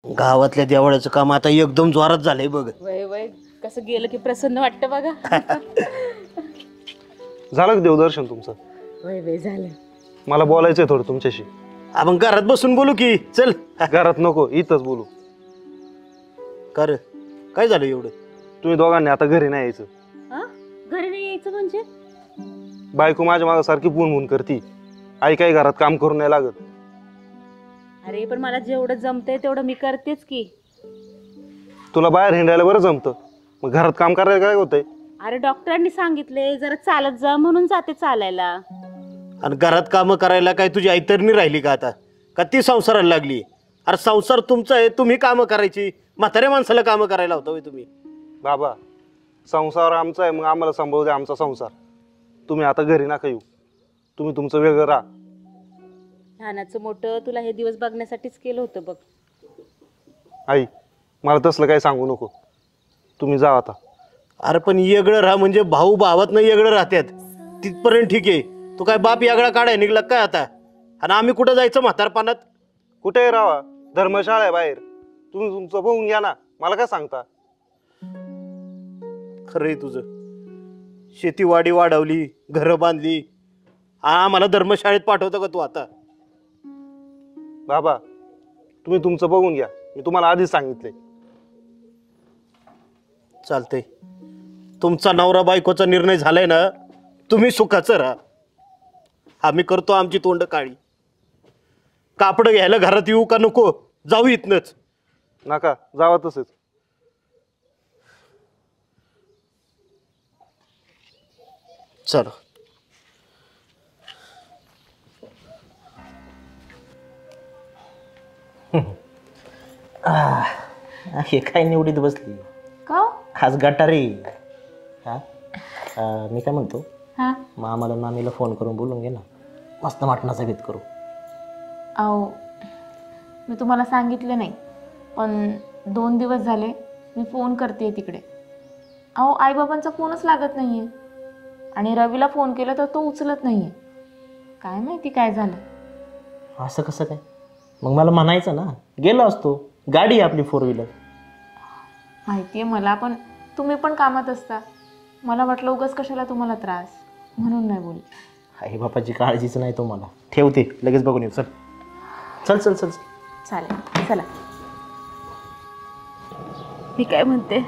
गावातल्या देवळाचं काम आता एकदम जोरात झालंय बघ. वय वय कसं गेलं की प्रसन्न वाटतं बघा. झालं का देवदर्शन तुमचं? वय वय झालं. मला बोलायचंय थोडं तुमच्याशी. आपण घरात बसून बोलू की चल. घरात नको, इथंच बोलू. कर काय झालं एवढं? तुम्ही दोघांनी आता घरी नाही यायचं. घरी नाही यायचं म्हणजे? बायको माझ्या मागं सारखी बुनबुन करती. आई काही घरात काम करून नाही लागत. अरे पण मला जेवढं जमतंय तेवढं मी करतेच की. तुला बाहेर हिंडायला बरं जमतं, मग घरात काम करायला काय होतंय? अरे डॉक्टरांनी सांगितले जरा चालत जा म्हणून जाते चालायला. आणि घरात कामं करायला काय तुझी आई तर नाही राहिली का आता? का ती संसाराला लागली? अरे संसार तुमचा आहे, तुम्ही कामं करायची. म्हाताऱ्या माणसाला कामं करायला होतं होय तुम्ही? बाबा संसार आमचा आहे, मग आम्हाला सांभाळू द्या आमचा संसार. तुम्ही आता घरी नका येऊ, तुम्ही तुमचं वेगळं राहा. लहानाचं मोठं तुला हे दिवस बघण्यासाठीच केलं होतं बघ. आई मला तसलं काही सांगू नको, तुम्ही जा आता. अरे पण येगळं राहा म्हणजे भाऊ भावात नाही येगळं राहतात तिथपर्यंत ठीक आहे. तू काय बाप यागळा काढाय निघला काय आता? आणि आम्ही कुठं जायचं म्हातारपणात? कुठेही राहा, धर्मशाळा आहे बाहेर. तुम्ही तुमचं बघून घ्या ना, मला काय सांगता? खरंय तुझं. शेतीवाडी वाढवली, घरं बांधली, आम्हाला धर्मशाळेत पाठवतं का तू आता? बाबा तुम्ही तुमचं बघून घ्या, मी तुम्हाला आधीच सांगितले. चालतंय, तुमचा नवरा बायकोचा निर्णय झालाय ना, तुम्ही सुखाचं राहा. आम्ही करतो आमची तोंड काळी. कापड घ्यायला घरात येऊ का नको? जाऊ इथनच. नका जावा तसेच. चल. हे काय निवडीत बसली का? खास गटारी. हा मी काय म्हणतो, हा मग आम्हाला नानीला फोन करून बोलून घे ना, मस्त मटणाचा भेद करू. अहो मी तुम्हाला सांगितलं नाही, पण 2 दिवस झाले मी फोन करते तिकडे. अहो आईबाबांचा फोनच लागत नाही आहे, आणि रवीला फोन केला तर तो उचलत नाही आहे. काय माहिती काय झालं. असं कसं काय? मग मला म्हणायचं ना, गेलो असतो. गाडी आहे आपली 4 व्हीलर. माहिती आहे मला, पण तुम्ही पण कामात असता. मला वाटलं उगाच कशाला तुम्हाला त्रास, म्हणून नाही बोलले. आई बापाची काळजीच नाही तुम्हाला. ठेवते, लगेच बघून येऊ. चल चल चल चल. चालेल चला. मी काय म्हणते,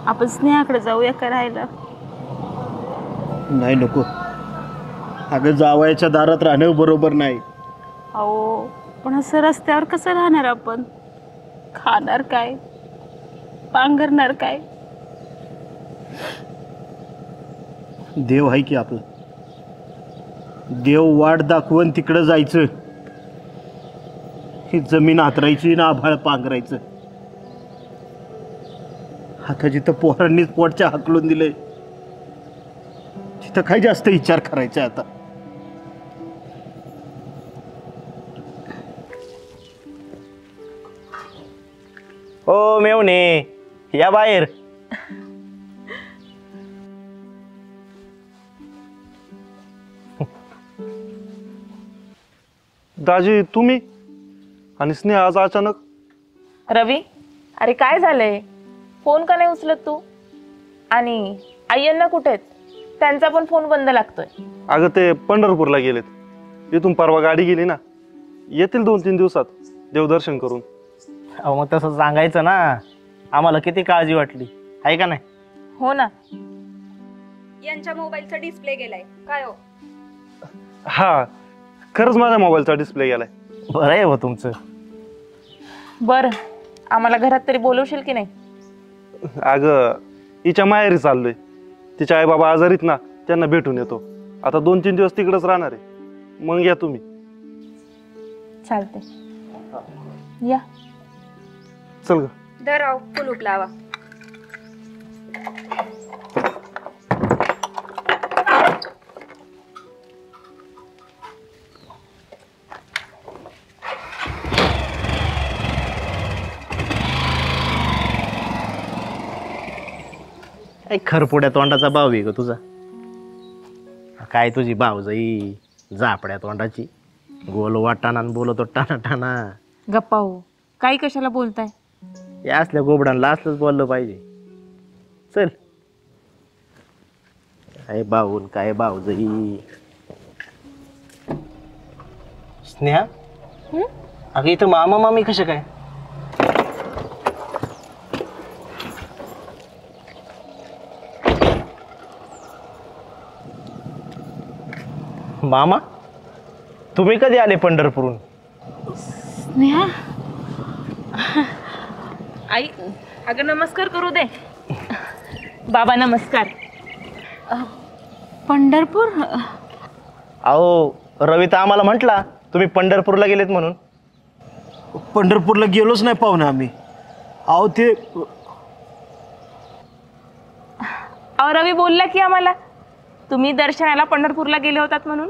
आपण स्नेहाकडे जाऊया का राहायला? नाही नको. अगं जावयाच्या दारात राहणं बरोबर नाही. अहो पण असं रस्त्यावर कसं राहणार आपण? खाणार काय, पांघरणार काय? देव आहे की आपलं. देव वाट दाखवून तिकडं जायचं. ही जमीन हातरायची ना आभाळ पांघरायचं. आता जिथं पोरांनीच पोटच्या हाकलून दिलंय तिथं काय जास्त विचार करायचा आता? ओ मेवणे, या बाहेर. दाजी तुम्ही आणि स्नेहा आज अचानक? रवी, अरे काय झालंय? फोन का नाही उचलत तू? आणि आय्यांना कुठे आहेत? त्यांचा पण फोन बंद लागतोय. अगं ते पंढरपूरला गेलेत. इथून परवा गाडी गेली ना, येतील 2-3 दिवसात देवदर्शन करून. अहो मग तसं सांगायचं ना, आम्हाला किती काळजी वाटली आहे का नाही? हो ना. यांच्या मोबाईलचा डिस्प्ले गेलाय काय हो? हा खरंच माझ्या मोबाईलचा डिस्प्ले गेलाय. बरं आहे हो तुमचं. बरं, आम्हाला घरात तरी बोलवशील की नाही? अगं हिच्या माहेरी चाललोय. तिच्या आई बाबा आजारीत ना, त्यांना भेटून येतो. आता 2-3 दिवस तिकडच राहणार आहे. मग या तुम्ही. चालते, या. चल ग. धराव कुलूप लावा. काय खरपुड्या तोंडाचा भाव आहे ग तुझा. काय तुझी भावजाई झापड्या तोंडाची, गोल वाटाणा बोलतो टाना टाना. गप्पा हो, काही कशाला बोलताय? या असल्या गोबडांना असलंच बोललं पाहिजे. चल. काय बाहून काय भाऊजई. स्नेहा, अगं इथं मामा मामी कशा काय? मामा, तुम्ही कधी आले पंढरपूरहून? स्नेहा, आई, अगं नमस्कार करू दे. बाबा नमस्कार. पंढरपूर? अहो, रवी तर आम्हाला म्हटला तुम्ही पंढरपूरला गेलेत म्हणून. पंढरपूरला गेलोच नाही पाहुणे आम्ही. अहो ते अहो रवी बोलला की आम्हाला तुम्ही दर्शनाला पंढरपूरला गेले होतात म्हणून.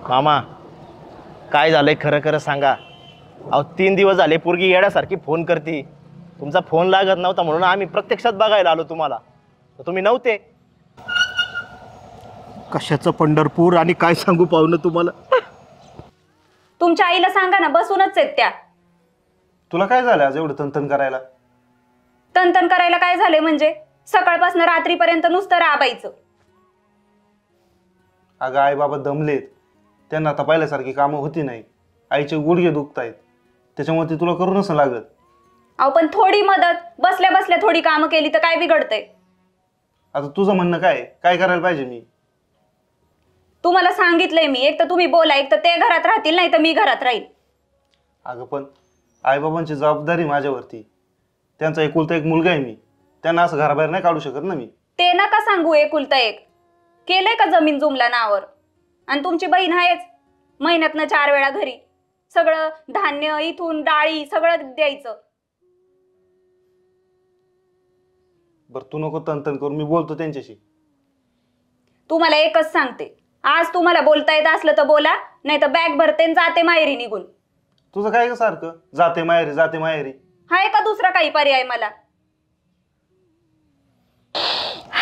मामा, काय झालंय खरं खरं सांगा. अहो 3 दिवस झाले पोरगी येण्यासारखी फोन करते. तुमचा फोन लागत नव्हता म्हणून आम्ही प्रत्यक्षात बघायला आलो तुम्हाला, तर तुम्ही नव्हते. कशाचं पंढरपूर आणि काय सांगू पाहुणं तुम्हाला. तुमच्या आईला सांगा ना, बसूनच आहेत त्या. तुला काय झालं आज एवढं तनतन करायला? तनतन करायला काय झाले म्हणजे? सकाळपासून रात्रीपर्यंत नुसतं राबायचं. अगं आई बाबा दमलेत, त्यांना आता पहिल्यासारखी कामं होती नाही. आईचे गुडघे दुखतायत, त्याच्यामुळे ते तुला करू नसं लागत. अहो पण थोडी मदत, बसल्या बसल्या थोडी कामं केली तर काय बिघडतंय? आता तुझं म्हणणं काय करायला पाहिजे मी? तुम्हाला सांगितलंय मी, एक तर तुम्ही बोला, एक तर ते घरात राहतील, नाही तर मी घरात राहील. अगं पण आईबाबांची जबाबदारी माझ्यावरती. त्यांचा एकुलता एक मुलगा आहे मी, त्यांना असं घराबाहेर नाही काढू शकत ना मी. ते नका सांगू एकुलता एक. केलंय का जमीन जुमला नावावर? आणि तुमची बहीण आहेच, महिन्यातनं 4 वेळा घरी. सगळं धान्य इथून डाळी सगळं द्यायचं. बरं तू नको तनतन करू, मी बोलतो त्यांच्याशी. तुम्हाला एकच सांगते, आज तुम्हाला बोलता येत असलं तर बोला, नाही तर बॅग भरते आणि जाते माहेरी निघून. तुझं काय का सारखं जाते माहेरी जाते माहेरी? हाय का दुसरा काही पर्याय मला?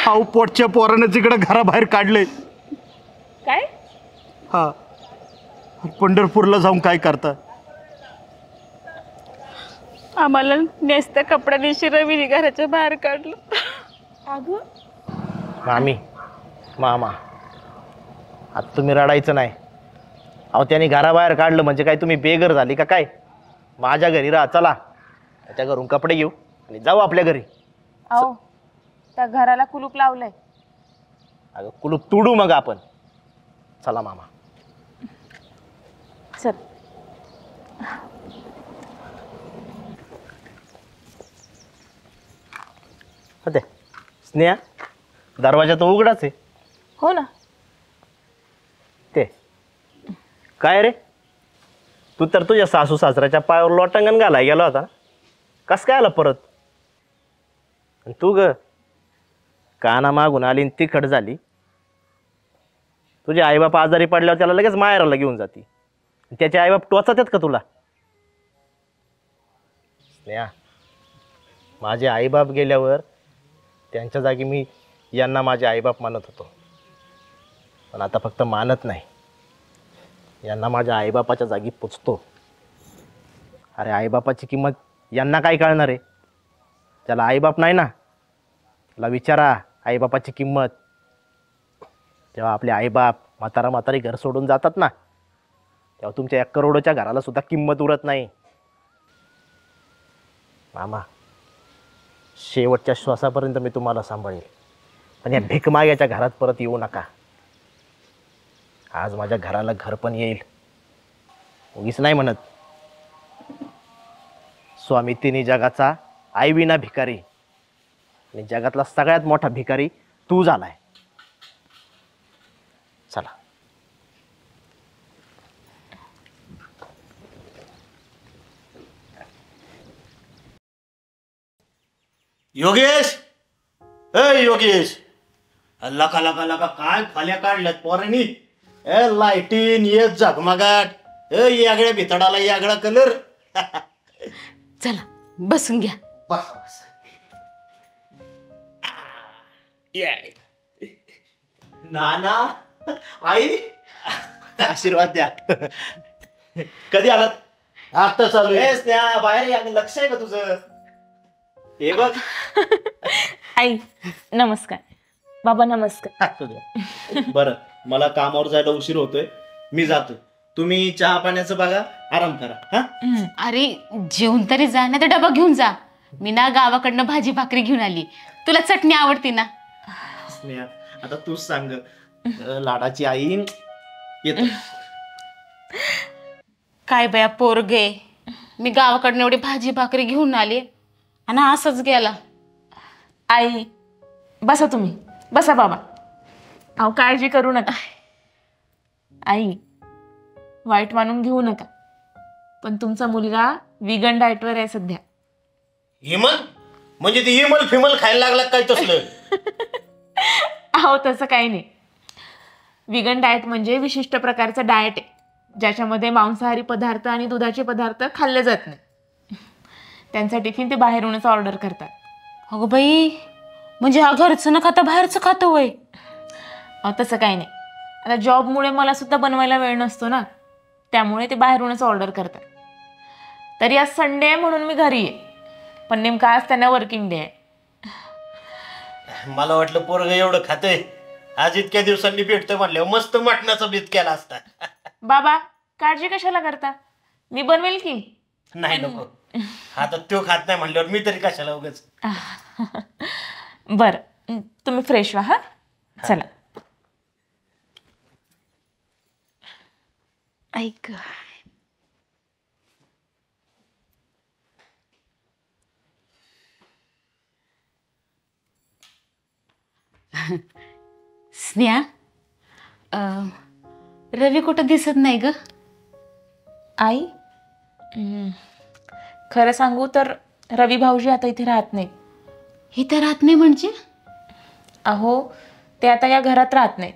अहो पोटच्या पोरानं तिकडे घराबाहेर काढले. काय? हा, पंढरपूरला जाऊन काय करता? आम्हाला नेसत्या कपड्याने रवीने घराच्या बाहेर काढलं. अगं मामी, मामा, आता तुम्ही रडायचं नाही. अहो त्याने घराबाहेर काढलं म्हणजे काय तुम्ही बेघर झाली का काय? माझ्या घरी राहा, चला. त्याच्या घरून कपडे घेऊ आणि जाऊ आपल्या घरी. अहो त्या घराला कुलूप लावलंय. अगं कुलूप तुडू मग आपण. चला मामा. चल. होते स्नेहा, दरवाजा तो उघडाच आहे. हो ना. ते काय रे, तू तर तुझ्या सासू सासऱ्याच्या पायावर लोटांगण घालाय गेला होता. कस काय आला परत? आणि तू ग काना मागून आली आणि तिखट झाली. तुझे आईबाप आजारी पडल्यावर त्याला लगेच माहेराला घेऊन जाती. त्याचे आईबाप टोचत आहेत का तुला? स्नेहा, माझे आईबाप गेल्यावर त्यांच्या जागी मी यांना माझे आईबाप मानत होतो, पण आता फक्त मानत नाही, यांना माझ्या आईबापाच्या जागी पोचतो. अरे आईबापाची किंमत यांना काय कळणार आहे? त्याला आईबाप नाही ना. त्याला विचारा आईबापाची किंमत. जेव्हा आपले आईबाप म्हातारा म्हातारी घर सोडून जातात ना, तेव्हा तुमच्या 1 करोडच्या घराला सुद्धा किंमत उरत नाही. मामा, शेवटच्या श्वासापर्यंत मी तुम्हाला सांभाळेल, पण या भिकमाग्याच्या घरात परत येऊ नका. आज माझ्या घराला घर पण येईल. उगीच नाही म्हणत, स्वामी तिन्ही जगाचा आईविना भिकारी, आणि जगातला सगळ्यात मोठा भिकारी तू झालाय. चला. योगेश, योगेश, लका लका लका काय फाल्या काढल्यात पोरांनी. लाईटीन ये झगमगाट, यागळ्या भितडाला यागळा कलर. चला बसून घ्या. बस बस. नाना, आई, आशीर्वाद द्या. कधी आलात? आता चालू आहे. बाहेर या, लक्ष आहे का तुझं? हे बघ. आई नमस्कार. बाबा नमस्कार. बरं, मला कामावर जायला उशीर होतोय, मी जातो. तुम्ही चहा पाण्याचं बघा, आराम करा. हा, अरे जेवून तरी जा, नाही तर डबा घेऊन जा. मी ना गावाकडनं भाजी भाकरी घेऊन आली. तुला चटणी आवडते ना? स्नेहा, आता तूच सांग. लाडाची आई येत. काय बया पोरगे, मी गावाकडनं एवढी भाजी भाकरी घेऊन आली आणि असंच गेला. आई बसा तुम्ही, बसा बाबा. अहो काळजी करू नका. आई वाईट मानून घेऊ नका, पण तुमचा मुलगा विगन डाएटवर आहे सध्या. हिमल म्हणजे ती हिमल फिमल खायला लागला काय तसलं? अहो तसं काही नाही. विगन डाएट म्हणजे विशिष्ट प्रकारचं डाएट आहे ज्याच्यामध्ये मांसाहारी पदार्थ आणि दुधाचे पदार्थ खाल्ले जात नाही. त्यांचा टिफिन ते बाहेरूनच ऑर्डर करतात. अगं बाई, म्हणजे हा घरचं न खाता बाहेरचं खातं वय? अहो तसं काही नाही. आता जॉबमुळे मला सुद्धा बनवायला वेळ नसतो ना, त्यामुळे ते बाहेरूनच ऑर्डर करतात. तरी आज संडे आहे म्हणून मी घरी आहे, पण नेमका आज त्यांना वर्किंग डे आहे. मला वाटलं पोरग एवढं खाते, आज इतक्या दिवसांनी भेटतोय म्हणल्यावर मस्त मटणाचा बेत केला असता. बाबा काळजी कशाला करता, मी बनवेल की. नाही नको, आता तो खात नाही म्हणल्यावर मी तरी कशाला उगाच. बरं तुम्ही फ्रेश व्हा. हा चला. ऐक, स्नेहा, रवी कुठं दिसत नाही ग? आई खरं सांगू तर रवी भाऊजी आता इथे राहत नाही. इथं राहत नाही म्हणजे? अहो ते आता या घरात राहत नाहीत.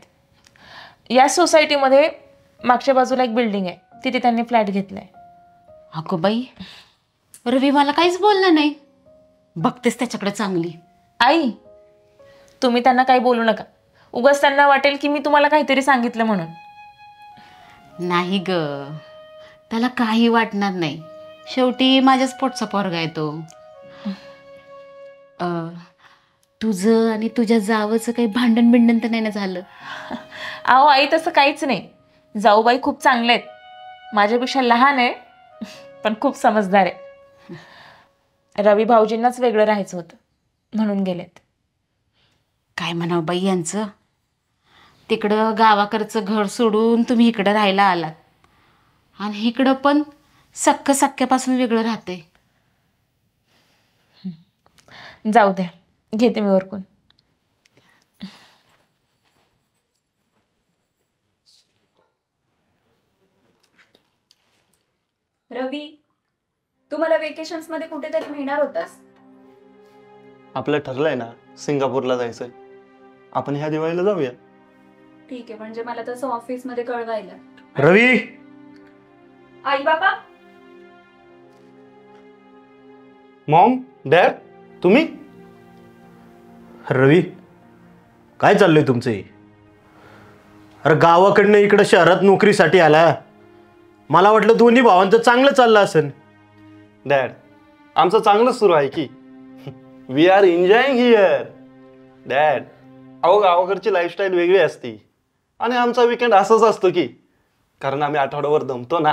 या सोसायटीमध्ये मागच्या बाजूला एक बिल्डिंग आहे, तिथे त्यांनी फ्लॅट घेतलाय. अगो बाई, रवी मला काहीच बोलला नाही. बघतेस त्याच्याकडे चांगली. आई तुम्ही त्यांना काही बोलू नका, उगाच त्यांना वाटेल की मी तुम्हाला काहीतरी सांगितलं म्हणून. नाही ग, त्याला काही वाटणार नाही. शेवटी माझ्याच पोटचा पोरगा आहे तो. तुझं आणि तुझ्या जावचं काही भांडण बिंडण तर नाही ना झालं? अहो आई तसं काहीच नाही. जाऊबाई खूप चांगले आहेत, माझ्यापेक्षा लहान आहे पण खूप समजदार आहे. रवी भाऊजींनाच वेगळं राहायचं होतं म्हणून गेलेत. काय म्हणावं बाई यांचं, तिकडं गावाकडचं घर सोडून तुम्ही इकडं राहायला आलात आणि इकडं पण सख्यापासून वेगळं राहते. जाऊ द्या, घेते मी वरकून. रवी, तू मला वेकेशन्स मध्ये कुठेतरी नेणार होतास. आपलं ठरलंय ना सिंगापूरला जायचंय. आपण ह्या दिवाळीला जाऊया. ठीक आहे, म्हणजे मला तसं ऑफिस मध्ये कळवायला. रवी, आई बाबा, मॉम, डॅड, तुम्ही? रवी काय चाललंय तुमचं? अरे गावाकडनं इकडं शहरात नोकरीसाठी आला. मला वाटलं दोन्ही भावांचं चांगलं चाललं असेल. डॅड आमचं चांगलंच सुरू आहे की. We are enjoying here. Dad अहो गावाकडची लाईफस्टाईल वेगळी असते आणि आमचा विकेंड असाच असतो की, कारण आम्ही आठवड्यावर दमतो ना.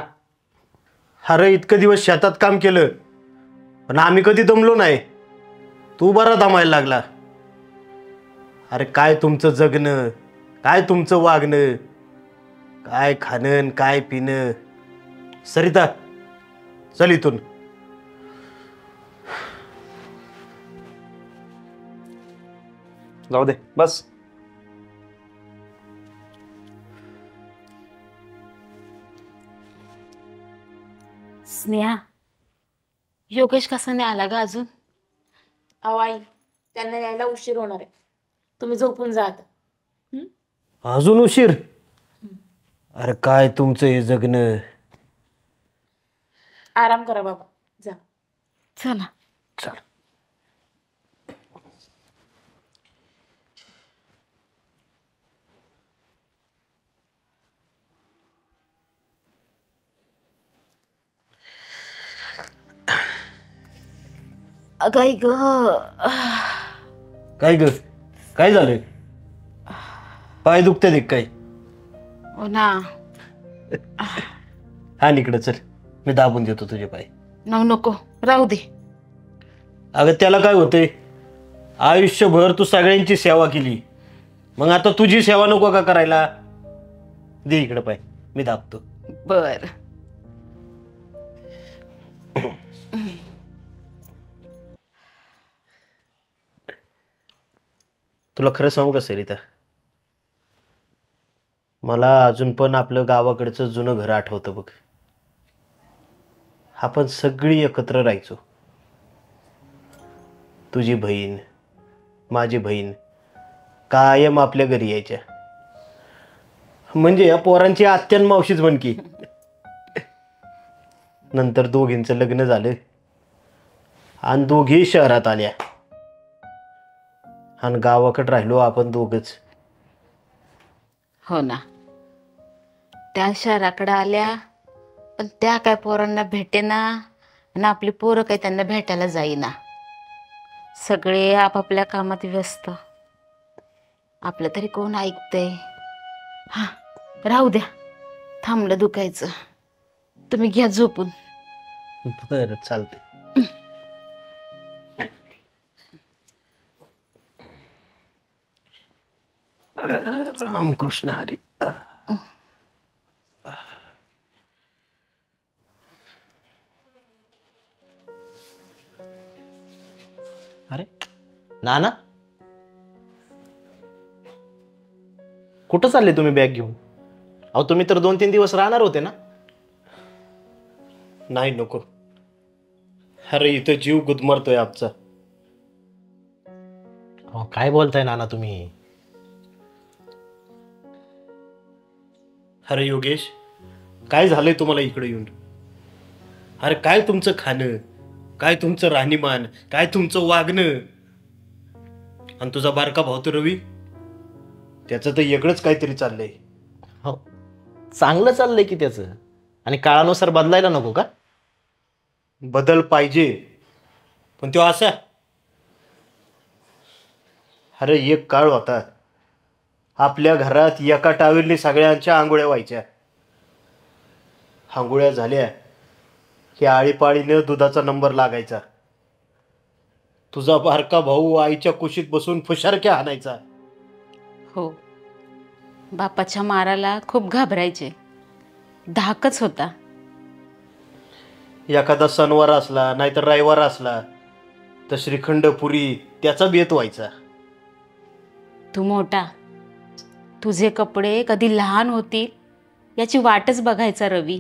अरे इतकं दिवस शेतात काम केलं पण आम्ही कधी दमलो नाही. तू बरा दमायला लागला. अरे काय तुमचं जगणं, काय तुमचं वागणं, काय खाणं काय पिणं. सरिता चल इथून. जाऊ दे बस. स्नेहा, योगेश कसा नाही आला ग अजून? अहो आई त्यांना यायला उशीर होणार आहे, तुम्ही झोपून जा आता. अजून उशीर? अरे काय तुमचं हे जगणं. आराम करा बाबा, जा. चला. चल. काय ग काय ग काय झालं? पाय दुखते काय? हो ना. हा इकडं चल, मी दाबून देतो तुझे पाय. नको राहू दे. अगं त्याला काय होतंय, आयुष्यभर तू सगळ्यांची सेवा केली, मग आता तुझी सेवा नको का करायला? दे इकडं पाय, मी दाबतो. बर. तुला खरं सांगू का सरिता, मला अजून पण आपलं गावाकडचं जुनं घर आठवतं बघ. आपण सगळी एकत्र राहायचो. तुझी बहीण, माझी बहीण कायम आपल्या घरी यायच्या. म्हणजे या पोरांची आत्यान मावशीच म्हण की. नंतर दोघींचं लग्न झालं आणि दोघी शहरात आल्या आणि गावाकडे राहिलो आपण दोघच. हो ना. त्या शहराकडे आल्या, पण त्या काय पोरांना भेटेना आणि आपली पोरं काय त्यांना भेटायला जाईना. सगळे आपापल्या कामात व्यस्त. आपलं तरी कोण ऐकतंय? हा राहू द्या, थांबलं दुखायचं. तुम्ही घ्या झोपून. बरं चालते. रामकृष्ण हरी. अरे नाना, कुठं चालले तुम्ही बॅग घेऊन? अहो तुम्ही तर 2-3 दिवस राहणार होते ना. नाही नको. अरे इथं जीव गुदमरतोय आमचा. अहो काय बोलताय नाना तुम्ही? अरे योगेश, काय झालंय तुम्हाला इकडे येऊन? अरे काय तुमचं खाणं, काय तुमचं राहणीमान, काय तुमचं वागणं. आणि तुझा बारका भाऊ तर रवी, त्याचं तर वेगळंच काहीतरी चाललंय. हो चांगलं चाललंय की त्याचं, आणि काळानुसार बदलायला नको का? बदल पाहिजे, पण तो असा. अरे एक काळ होता, आपल्या घरात एका टावेलने सगळ्यांच्या आंघोळ्या व्हायच्या. आंघोळ्या झाल्या की आळीपाळीने दुधाचा नंबर लागायचा. तुझा बारका भाऊ आईच्या कुशीत बसून फुशारक्या हाणायचा. हो, बापाच्या माराला खूप घाबरायचे. धाकच होता. एखादा सणवार असला नाहीतर रविवार असला तर श्रीखंड पुरी त्याचा बेत व्हायचा. तू मोठा, तुझे कपडे कधी लहान होतील याची वाटच बघायचा रवी.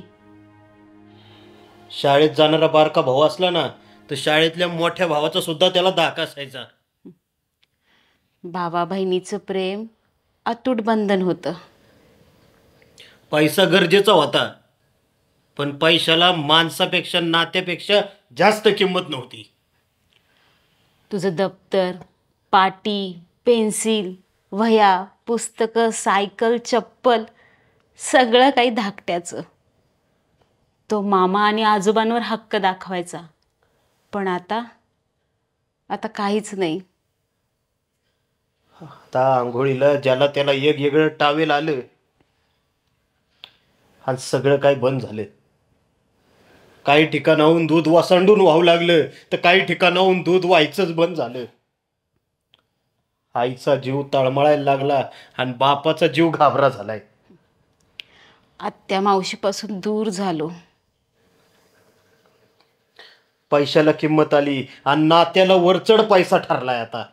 शाळेत जाणारा बारका भाऊ असला ना तर शाळेतल्या मोठ्या भावाचा सुद्धा त्याला धाक असायचा. भावा बहिणीचं प्रेम अतूट बंधन होतं. पैसा गरजेचा होता, पण पैशाला माणसापेक्षा नात्यापेक्षा जास्त किंमत नव्हती. तुझं दप्तर, पाटी, पेन्सिल, वह्या, पुस्तकं, सायकल, चप्पल सगळं काही धाकट्याचं. तो मामा आणि आजोबांवर हक्क दाखवायचा. पण आता काहीच नाही. आता आंघोळीला ज्याला त्याला एक वेगळं टावेल आलं आणि सगळं काही बंद झालं. काही ठिकाणाहून दूध वासांडून वाहू लागलं तर काही ठिकाणाहून दूध व्हायचंच बंद झालं. आईचा जीव तळमळायला लागला आणि बापाचा जीव घाबरा झालाय. आत्या मावशीपासून दूर झालो. पैशाला किंमत आली आणि नात्याला वरचढ पैसा ठरलाय. आता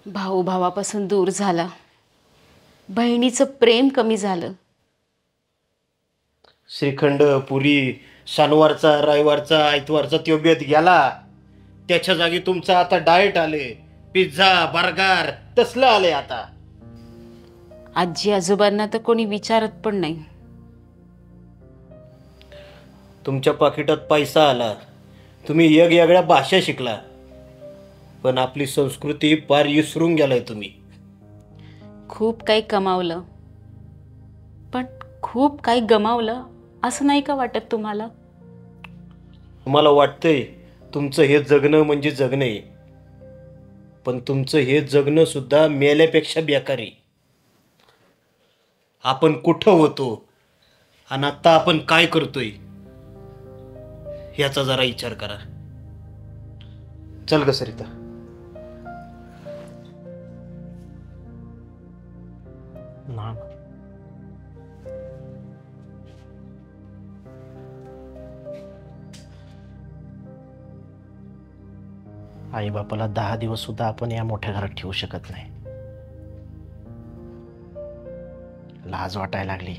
भाऊ भावापासून दूर झाला. बहिणीचं प्रेम कमी झालं. श्रीखंड पुरी शनिवारचा रविवारचा आयतवारचा त्यो बेत गेला. त्याच्या जागी तुमचं आता डाएट आले, पिझ्झा बर्गर तसलं आले. आता आजी आजोबांना तर कोणी विचारत पण नाही. तुमच्या पाकिटात पैसा आला, तुम्ही वेगवेगळ्या भाषा शिकला, पण आपली संस्कृती पार विसरून गेलाय तुम्ही. खूप काही कमावलं, पण खूप काही गमावलं असं नाही का वाटत तुम्हाला? तुम्हाला वाटतंय तुमचं हे जगणं म्हणजे जगणं आहे, पण तुमचं हे जगणं सुद्धा मेल्यापेक्षा बेकार आहे. आपण कुठं होतो आणि आता आपण काय करतोय ह्याचा जरा विचार करा. चल ग सरिता. ना आई बापाला 10 दिवस सुद्धा आपण या मोठ्या घरात ठेवू शकत नाही. लाज वाटायला लागली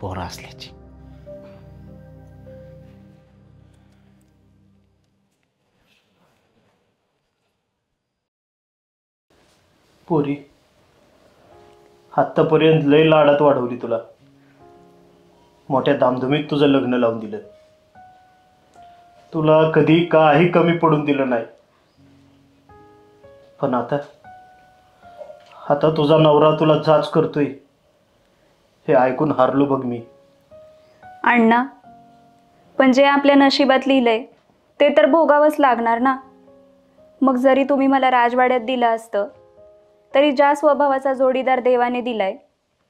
पोरं असल्याची. पोरी, आत्तापर्यंत लय लाडात वाढवली तुला, मोठ्या धामधुमीत तुझं लग्न लावून दिलं, तुला कधी काही कमी पडून दिलं नाही. पण आता तुझा नवरा तुला जाच करतोय हे ऐकून हारलो बघ मी. अण्णा, पण जे आपल्या नशिबात लिहिलंय ते तर भोगावंच लागणार ना. मग जरी तुम्ही मला राजवाड्यात दिलं असतं तरी ज्या स्वभावाचा जोडीदार देवाने दिलाय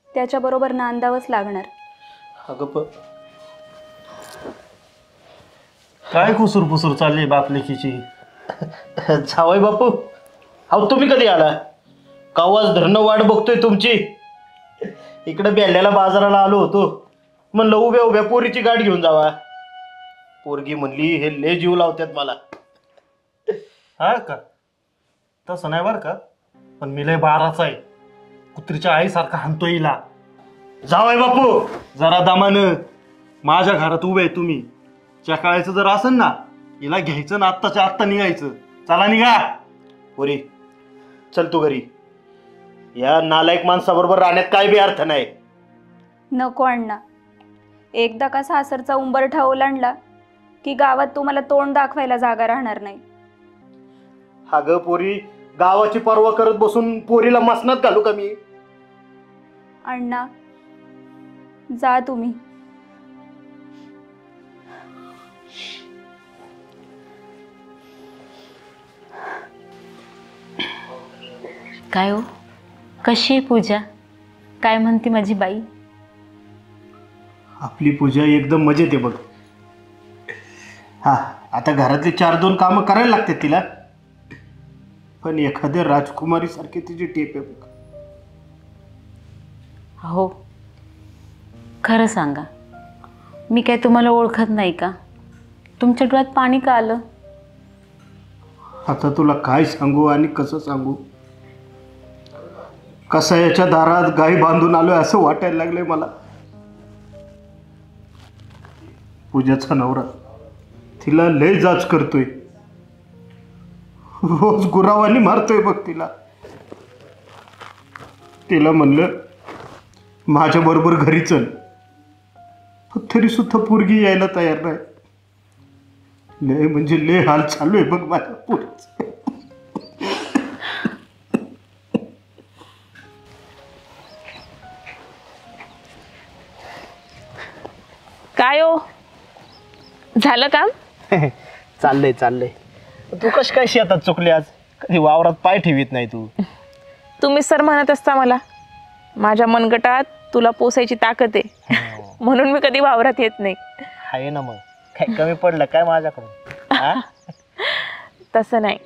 त्याच्याबरोबर नांदावंच लागणार. अगं पण काय कुसूर पुसूर चालली बापलेकीची? जावई बापू, अहो तुम्ही कधी आला? कावाच धरणं वाट बघतोय तुमची. इकडे बेल्ल्याला बाजाराला आलो होतो, म्हणलं उभ्या उभ्या पोरीची गाठ घेऊन जावा. पोरगी म्हणली हे लय जीव लावतात मला. हा का? तसं नाही बरं का, पण मी लय बाराचा आहे. कुत्रीच्या आईसारखा हाणतो हिला. जावई बापू, जरा दमानं. माझ्या घरात उभे आहे तुम्ही. चकाळायचं जर असेल ना, हिला घ्यायचं ना आत्ताच्या आत्ता निघायचं. चला निघा. पोरी चल तू घरी. या नालायक माणसाबरोबर राहण्यात काय बी अर्थ नाही. नको अण्णा, एकदा का सासरचा उंबरठा ओलांडला की गावात तुम्हाला तोंड दाखवायला जागा राहणार नाही. अगं पोरी, गावाची पर्वा करत बसून पोरीला मसनात घालू का मी? अण्णा जा तुम्ही. काय हो, कशी आहे पूजा? काय म्हणते माझी बाई? आपली पूजा एकदम मजेत आहे बघ. हा, आता घरातले 4-2 कामं करायला लागतात तिला, पण एखाद्या राजकुमारी सारखी तिची टेप आहे बघ. हो, खरं सांगा, मी काय तुम्हाला ओळखत नाही का? तुमच्या डोळ्यात पाणी का आलं? आता तुला काय सांगू आणि कसं सांगू? कसायाच्या दारात गाई बांधून आलोय असं वाटायला लागलंय मला. पूजाचा नवरा तिला लय जाच करतोय, रोज गुरावानी मारतोय बघ तिला. तिला म्हणलं माझ्या बरोबर घरी चल, तरी सुद्धा पोरगी यायला तयार नाही. लय म्हणजे लय हाल चालू आहे बघ माझ्या पोरीचं. काय हो, झालं काम? चाललंय. तू कशी काय शेतात चुकली आज? कधी वावरात पाय ठेवीत नाही तू. तुम्ही सर म्हणत असता मला, माझ्या मनगटात तुला पोसायची ताकद आहे, म्हणून मी कधी वावरात येत नाही. आहे ना, मग काय कमी पडलं काय माझ्याकडून? हा? तसं नाही.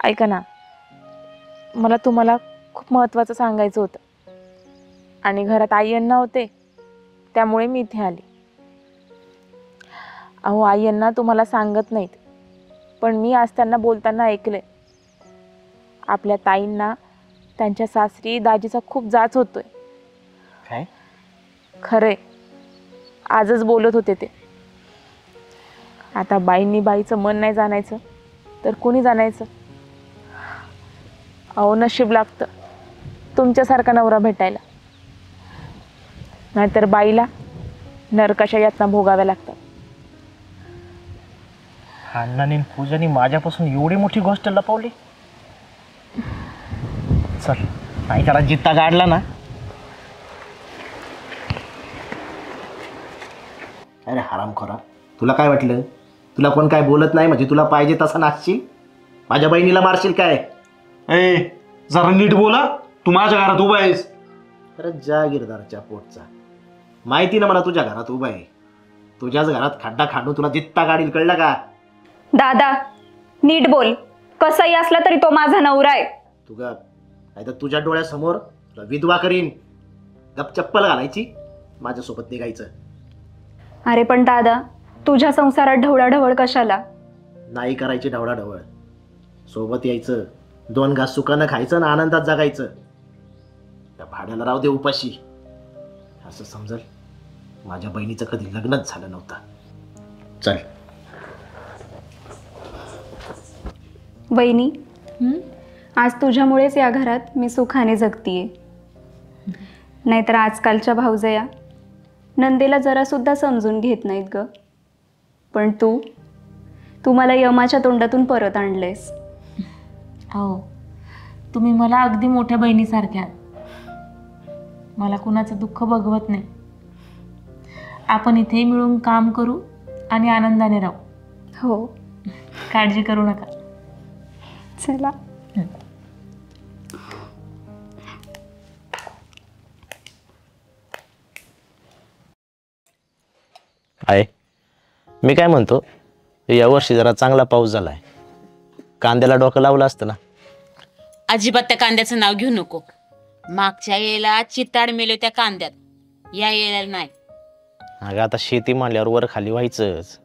ऐका ना, मला तुम्हाला खूप महत्त्वाचं सांगायचं होतं, आणि घरात आई अण्णा होते त्यामुळे मी इथे आली. अहो, आई अण्णा तुम्हाला सांगत नाहीत, पण मी आज त्यांना बोलताना ऐकलंय. आपल्या ताईंना त्यांच्या सासरी दाजीचा खूप जाच होतोय. काय? खरंय, आजच बोलत होते ते. आता बाईंनी बाईचं मन नाही जाणायचं तर कोणी जाणायचं? अहो, नशीब लागतं तुमच्यासारखा नवरा भेटायला, नाहीतर बाईला नरकाच्या यातना भोगाव्या लागतात. अण्णाने पूजाने माझ्यापासून एवढी मोठी गोष्ट लपवली. चल, नाही करा जित्ता काढला ना. अरे हरामखोरा, तुला काय वाटलं? तुला कोण काय बोलत नाही म्हणजे तुला पाहिजे तसा नाचशील? माझ्या बहिणीला मारशील काय? ए जरा नीट बोला, तू माझ्या घरात उभा आहेस. अरे जागीरदारच्या पोटचा, माहिती ना मला तुझ्या घरात उभा आहे. तुझ्याच घरात खड्डा खांडून तुला जित्ता काढील, कळलं का? दादा नीट बोल, कसंही असला तरी तो माझा नवरा आहे. तुगा नाही तर तुझ्या डोळ्यासमोर तुला विधवा करीन. गप चप्पल घालायची, माझ्यासोबत निघायचं. अरे पण दादा, तुझ्या संसारात ढवळाढवळ कशाला? नाही करायची ढवळाढवळ, सोबत यायचं, 2 घास सुकानं खायचं ना आनंदात जगायचं. त्या भाड्याला राहू दे उपाशी, असं समजल माझ्या बहिणीचं कधी लग्नच झालं नव्हतं. चल. वहिनी, आज तुझ्यामुळेच या घरात मी सुखाने जगतीये. नाहीतर आजकालच्या भावजया नंदेला जरासुद्धा समजून घेत नाहीत ग. पण तू मला यमाच्या तोंडातून परत आणलेस. हो, तुम्ही मला अगदी मोठ्या बहिणीसारख्या. मला कुणाचं दुःख बघवत नाही. आपण इथे मिळून काम करू आणि आनंदाने राहू. हो, काळजी करू नका. चला. आहे मी काय म्हणतो, यावर्षी जरा चांगला पाऊस झालाय, कांद्याला डोकं लावलं असतं ना. अजिबात त्या कांद्याचं नाव घेऊ नको. मागच्या येळेला चिताड मेलो त्या कांद्यात, या येळेला नाही. अगं आता शेती मांडल्यावर वर खाली व्हायचंच.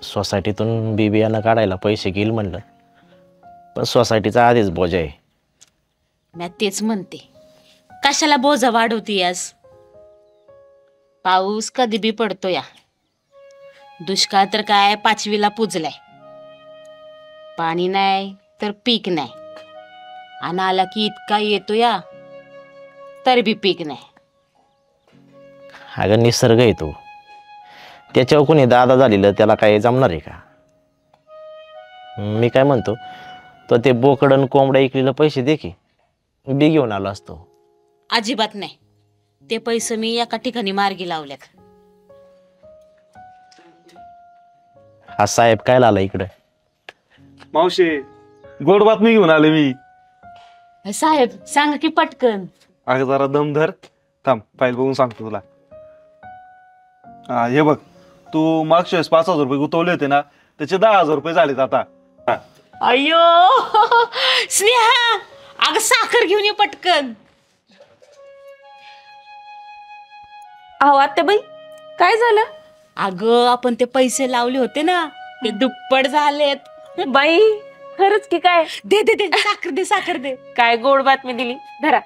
सोसायटीतून बियाणं काढायला पैसे घेईल म्हणलं, पण सोसायटीचा आधीच बोजा आहे. मी तेच म्हणते, कशाला बोजा वाढवती यास? पाऊस कधी बी पडतो या. दुष्काळ तर काय 5वीला पुजलाय. पाणी नाही तर पीक नाही, आणि आला की इतका येतो या, तर बी पीक नाही. अगं निसर्ग येतो, त्याच्यावर कोणी दादा झालेलं त्याला काय जमणार आहे का? मी काय म्हणतो, तो ते बोकडन कोंबड्या इकलीला पैसे दे की, बी घेऊन आलो असतो. अजिबात नाही. ते पैसे मी एका ठिकाणी मार्गी लावल्यात. हा साहेब काय आला इकडे? मावशे, गोड बातमी घेऊन आले मी. साहेब सांगा की पटकन. अगं जरा दम धर, थांब फाईल बघून सांगतो तुला. हा हे बघ, तू मागच्या वेळेस 5,000 रुपये गुंतवले होते ना, त्याचे 10,000 रुपये झालेत आता. अयो स्नेहा, अगं साखर घेऊन ये पटकन. अहो आत्याबाई, काय झालं? अगं आपण ते पैसे लावले होते ना, ते दुप्पट झालेत. बाई खरंच की काय? दे दे दे, साखर दे, साखर दे. काय गोड बातमी दिली. धरा.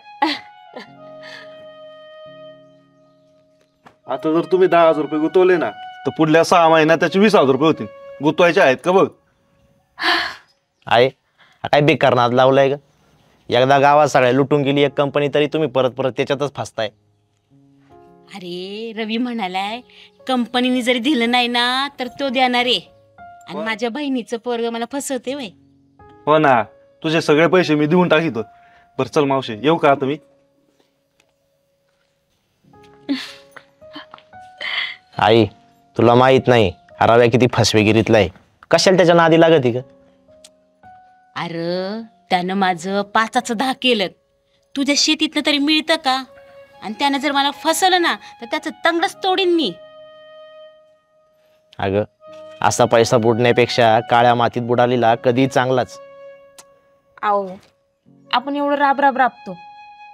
आता जर तुम्ही 10,000 रुपये गुंतवले ना, तर पुढल्या 6 महिन्यात त्याचे 20,000 रुपये होतील. गुंतवायचे आहेत का बघ. आहे काय बेकार नाद लावलाय ग? एकदा गावात सगळ्या लुटून गेली एक कंपनी, तरी तुम्ही परत परत त्याच्यातच फसताय. अरे रवी म्हणालाय, कंपनीने जरी दिलं नाही ना तर तो देणार आहे. आणि माझ्या बहिणीचं पोरग मला फसवते वय. हो ना, तुझे सगळे पैसे मी देऊन टाकितो. बरं चल मावशे, येऊ का आता मी? आई तुला माहित नाही हराव्या किती फसवेगिरीतला आहे, कशाला त्याच्या नादी लागत ग? अरे त्यानं माझं 5चं 10 केलं. तुझ्या शेतीतनं तरी मिळतं का? आणि त्यानं जर मला फसवलं ना तर त्याचं तंगडच तोडीन मी. अगं असा पैसा बुडण्यापेक्षा काळ्या मातीत बुडालेला कधी चांगलाच. अहो, आपण एवढं राब राबतो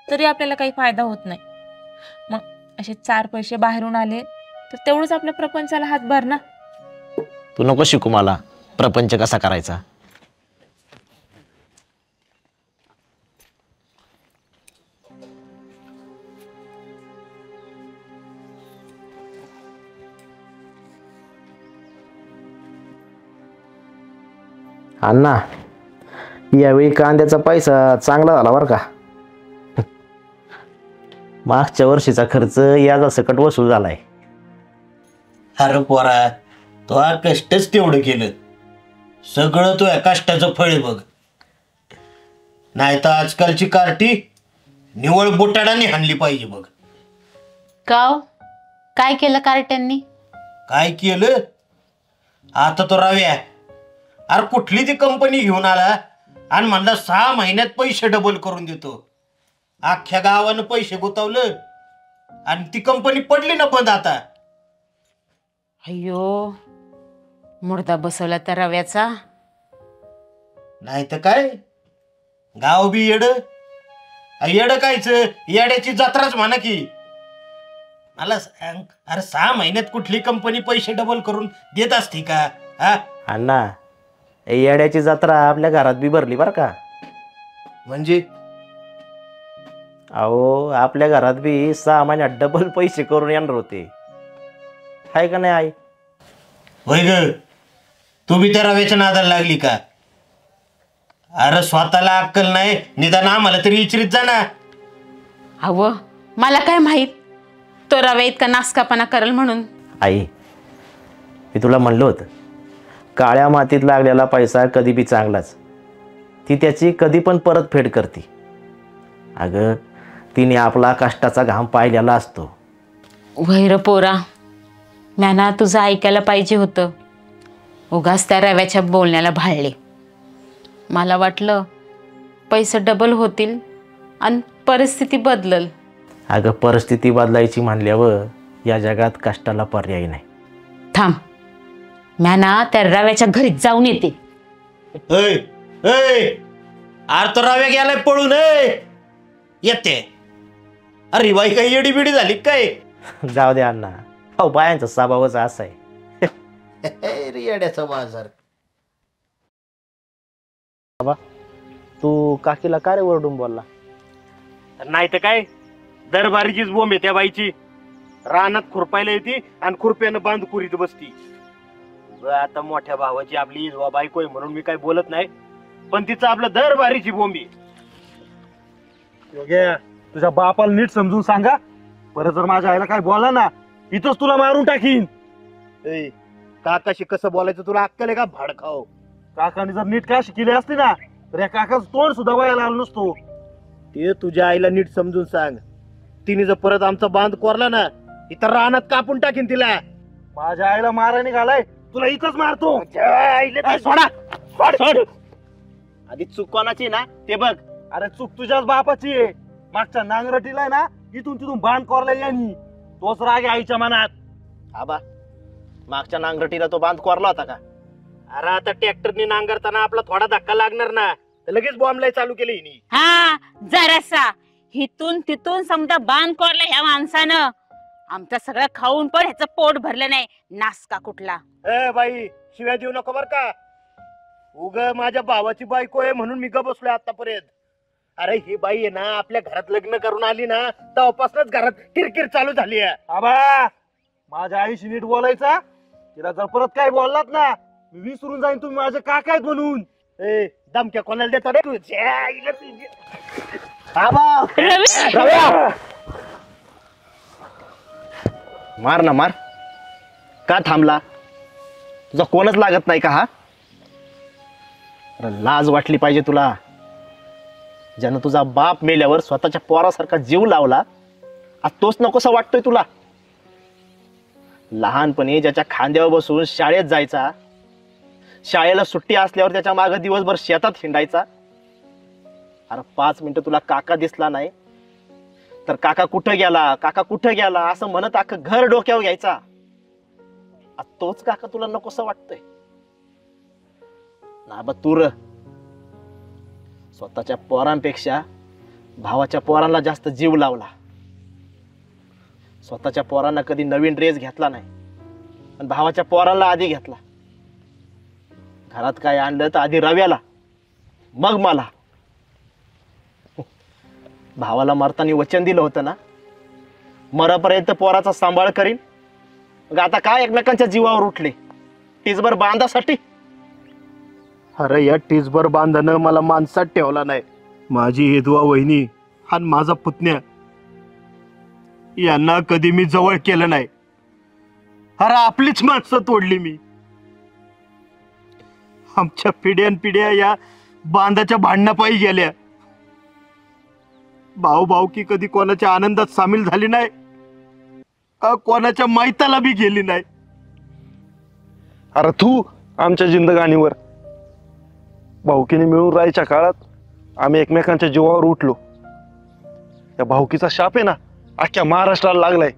तरी आपल्याला काही फायदा होत नाही. मग असे 4 पैसे बाहेरून आले तर तेवढंच आपल्या प्रपंचाला हातभार ना. तू नको शिकू मला प्रपंच कसा करायचा. अण्णा, यावेळी कांद्याचा पैसा चांगला झाला बरं का. मागच्या वर्षीचा खर्च याचा वसूल झालाय. अरे पोरा, तो कष्टच तेवढं केलं, सगळं तो कष्टाचं फळ बघ. नाही तर आजकालची कार्टी निवळ बोटाडाने हाणली पाहिजे बघ. काव काय केलं कार्ट्यांनी? काय केलं? आता तो रव्या अरे कुठली ती कंपनी घेऊन आला आणि म्हणला 6 महिन्यात पैसे डबल करून देतो. अख्ख्या गावानं पैसे गुतवलं आणि ती कंपनी पडली ना बंद आता. अय्यो, मुर्दा बसवला तर रव्याचा. नाही तर काय, गाव बी येड कायच, येड्याची जत्राच म्हणा की. मला सांग, अरे 6 महिन्यात कुठली कंपनी पैसे डबल करून देत असते का? हा अण्णा, येड्याची जत्रा आपल्या घरात बी भरली बरं का. म्हणजे अहो, आपल्या घरात बी 6 महिन्यात डबल पैसे करून येणार होते. आहे का नाही आई? होय ग, तू बी त्या रव्याच्या नादाला लागली का? अरे स्वतःला अक्कल नाही, निदान आम्हाला तरी विचारित जा ना. अव, मला काय माहित तो रव्या इतका नासकापणा करल म्हणून. आई, मी तुला म्हणलं होतं, काळ्या मातीत लागलेला पैसा कधी बी चांगलाच. ती त्याची कधी पण परतफेड करते. अगं, तिने आपला कष्टाचा घाम पाहिलेला असतो. वैर पोरा, म्याना तुझं ऐकायला पाहिजे होतं. उगाच त्या रव्याच्या बोलण्याला भाळले. मला वाटलं पैसे डबल होतील आणि परिस्थिती बदलल. अगं, परिस्थिती बदलायची म्हणल्यावर या जगात कष्टाला पर्याय नाही. थांब, म्याना त्या रव्याच्या घरी जाऊन येते. अरे तो रव्या गेलाय पळून. येते. अरे बाई काही येडी बिडी झाली काय? जाऊ दे अण्णा, अहो बायांचा स्वभावच असा आहे. येड्याचा बाजार. तू काकीला का रे ओरडून बोलला? नाही तर काय, दरबारीचीच बोंब आहे त्या बाईची. रानात खुरपायला येते आणि खुरप्यानं बांध कुरीत बसती. आता मोठ्या भावाची आपली इजवा बायको आहे म्हणून मी काय बोलत नाही, पण तिचं आपलं दरबारीची बोंबी. योग्य, तुझ्या बापाला नीट समजून सांगा. परत जर माझ्या आईला काय बोलला ना, इथंच तुला मारून टाकीन. काकाशी कसं बोलायचं तुला अक्कल आहे का भाडखाव? काकाने जर नीट काय शिकले असते ना, तर या काकाचं तोंड सुद्धा व्हायला आलं नसतो. ते तुझ्या आईला नीट समजून सांग. तिने जर परत आमचा बांध कोरला ना, इथं रानात कापून टाकीन तिला. माझ्या आईला मारा निघालाय, तुला इथंच मारतो. सोडा, सोड. आधी चूक कोणाची ना ते बघ. अरे चूक तुझ्याच बापाची आहे. मागच्या नांगरटीला ना इथून तिथून बांध कोरला यांनी. तोच राग आहे आईच्या मनात. आबा, मागच्या नांगरटीला तो बांध कोरला होता का? अरे आता ट्रॅक्टरने नांगरताना आपला थोडा धक्का लागणार ना, तर लगेच बॉम्बलाय चालू केली हिनी. हा, जरासा हिथून तिथून समजा बांध कोरला ह्या माणसानं. आमचं सगळं खाऊन पण ह्याचं पोट भरलं नाही. नासका कुठला. बाई, शिव्या देऊ नको बर का. उग माझ्या भावाची बायको आहे म्हणून मी ग बसलोय आतापर्यंत. अरे ही बाई आहे ना, आपल्या घरात लग्न करून आली ना, तेव्हापासूनच घरात किरकिर चालू झाली आहे. आबा, माझ्या आईशी नीट बोलायचा. तिला जर परत काय बोललात ना, मी विसरून जाईन तुम्ही माझे काका आहेत म्हणून. धमक्या कोणाला देतो रे तू? मार ना मार. का थांबला? तुझा कोणच लागत नाही का हा? अरे लाज वाटली पाहिजे तुला. ज्यानं तुझा बाप मेल्यावर स्वतःच्या पोरासारखा जीव लावला, आज तोच नकोसा वाटतोय तुला. लहानपणी ज्याच्या खांद्यावर बसून शाळेत जायचा, शाळेला सुट्टी असल्यावर त्याच्या मागे दिवसभर शेतात हिंडायचा. अरे 5 मिनिटं तुला काका दिसला नाही तर काका कुठं गेला, काका कुठं गेला असं म्हणत अख्खं घर डोक्यावर घ्यायचा. आज तोच काका तुला नकोसा वाटतोय ना? बा तूर स्वतःच्या पोरांपेक्षा भावाच्या पोरांना जास्त जीव लावला. स्वतःच्या पोरांना कधी नवीन ड्रेस घेतला नाही, पण भावाच्या पोरांना आधी घेतला. घरात काय आणलं तर आधी रव्याला, मग मला. भावाला मरताना वचन दिलं होतं ना, मरापर्यंत पोराचा सांभाळ करीन. मग आता काय एकमेकांच्या जीवावर उठले टीचभर बांधासाठी? अरे या टीचभर बांधणं मला माणसात ठेवला नाही. माझी हेदवा वहिनी आणि माझा पुतण्या यांना कधी मी जवळ केलं नाही. अरे आपलीच माणसं तोडली मी. आमच्या पिढ्यानपिढ्या या बांधाच्या भांडणापायी गेल्या. भाऊ भाऊकी कधी कोणाच्या आनंदात सामील झाली नाही, कोणाच्या माहिताला बी गेली नाही. अरे तू आमच्या जिंदगानीवर भाऊकीने मिळून राहायच्या काळात आम्ही एकमेकांच्या जीवावर उठलो. त्या भाऊकीचा शाप आहे ना अख्ख्या महाराष्ट्राला लागलाय.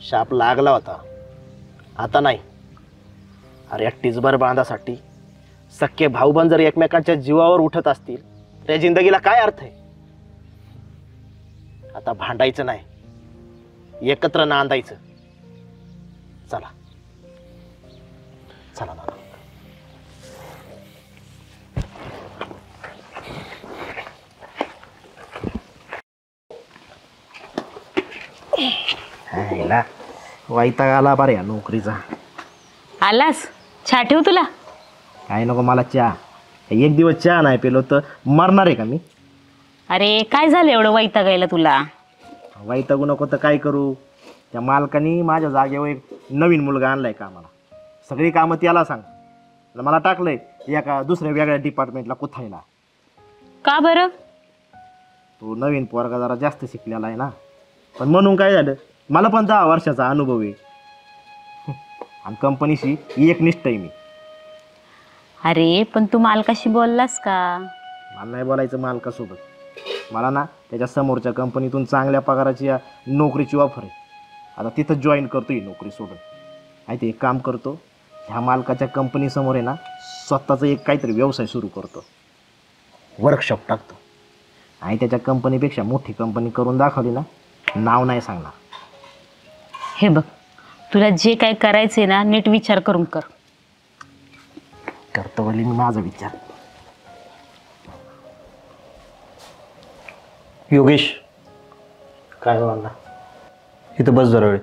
शाप लागला होता, आता नाही. अरे या टिचभर बांधासाठी सख्खे भाऊबंद जर एकमेकांच्या जीवावर उठत असतील त्या जिंदगीला काय अर्थ आहे? आता भांडायचं नाही, एकत्र नांदायचं. चला चला ना. वैताग आला बरं या नोकरीचा. आलास? चहा ठेवू तुला? काय नको मला चहा. एक दिवस चहा नाही पेलो तर मरणार आहे का मी? अरे काय झालं एवढं वैतागायला तुला? वैतागू नको तर काय करू? त्या मालकानी माझ्या जागेवर एक नवीन मुलगा आणलाय कामाला. सगळी कामं त्याला सांग. मला टाकलंय एका दुसऱ्या वेगळ्या डिपार्टमेंटला कुथायला. का बरं? तो नवीन पोरगा जरा जास्त शिकलेला आहे ना. पण म्हणून काय झालं, मला पण 10 वर्षाचा अनुभव आहे आणि कंपनीशी एकनिष्ठ आहे मी. अरे पण तू मालकाशी बोललास का? मला नाही बोलायचं मालकासोबत. मला ना त्याच्या समोरच्या कंपनीतून चांगल्या पगाराची नोकरीची ऑफर आहे. आता तिथं जॉईन करतो ही नोकरी सोडून. आणि ते एक काम करतो, ह्या मालकाच्या कंपनीसमोर आहे ना स्वतःचा एक काहीतरी व्यवसाय सुरू करतो, वर्कशॉप टाकतो. आणि त्याच्या कंपनीपेक्षा मोठी कंपनी करून दाखवली ना, नाव नाही सांगणार. हे बघ, तुला जे काय करायचंय ना नीट विचार करून कर. करतो बोली मी माझा विचार. योगेश, काय म्हणला? इथं बस जरा वेळ.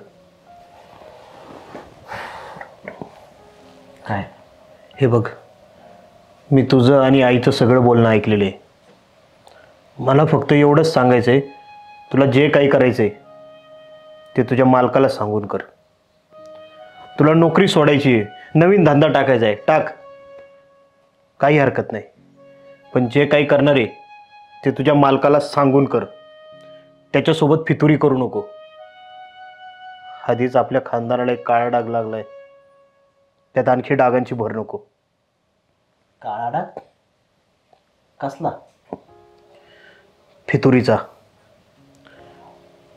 काय? हे बघ, मी तुझं आणि आईचं सगळं बोलणं ऐकलेलं आहे. मला फक्त एवढंच सांगायचं आहे, तुला जे काही करायचं आहे ते तुझ्या मालकाला सांगून कर. तुला नोकरी सोडायची आहे, नवीन धंदा टाकायचा आहे, टाक, काही हरकत नाही. पण जे काही करणार आहे ते तुझ्या मालकाला सांगून कर. त्याच्यासोबत फितुरी करू नको. आधीच आपल्या खानदानाला एक काळा डाग लागलाय, त्यात आणखी डागांची भर नको. काळा डाग? कसला? फितुरीचा.